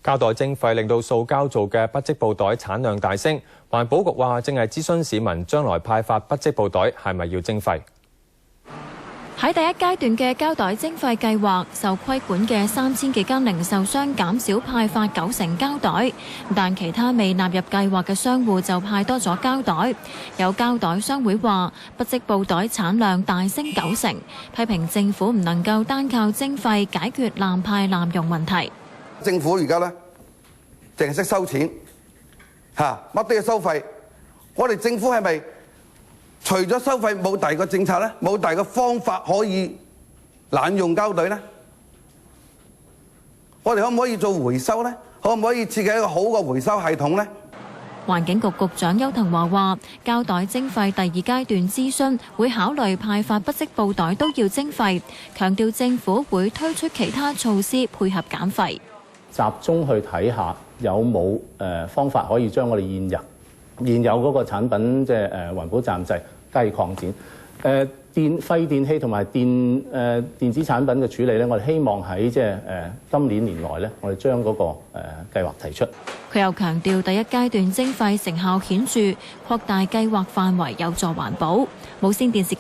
膠袋徵費令到塑膠做嘅不織布袋產量大升，環保局話正係諮詢市民將來派發不織布袋係咪要徵費。喺第一階段嘅膠袋徵費計劃，受規管嘅3000幾間零售商減少派發90%膠袋，但其他未納入計劃嘅商戶就派多咗膠袋。有膠袋商會話，不織布袋產量大升90%，批評政府唔能夠單靠徵費解決濫派濫用問題。政府而家呢，淨係識收錢，乜都要收費。我哋政府係咪除咗收費冇第二個政策呢？冇第二個方法可以濫用膠袋呢？我哋可唔可以做回收呢？可唔可以設計一個好嘅回收系統呢？環境局局長邱騰華話，膠袋徵費第2階段諮詢會考慮派發不織布袋都要徵費，強調政府會推出其他措施配合減費，集中去睇下有冇方法可以將我哋現有嗰個產品即係環保暫制加以擴展。廢電器同埋電子產品嘅處理咧，我哋希望喺今年年內咧，我哋將嗰個計劃提出。佢又強調，第1階段徵費成效顯著，擴大計劃範圍有助環保。無線電視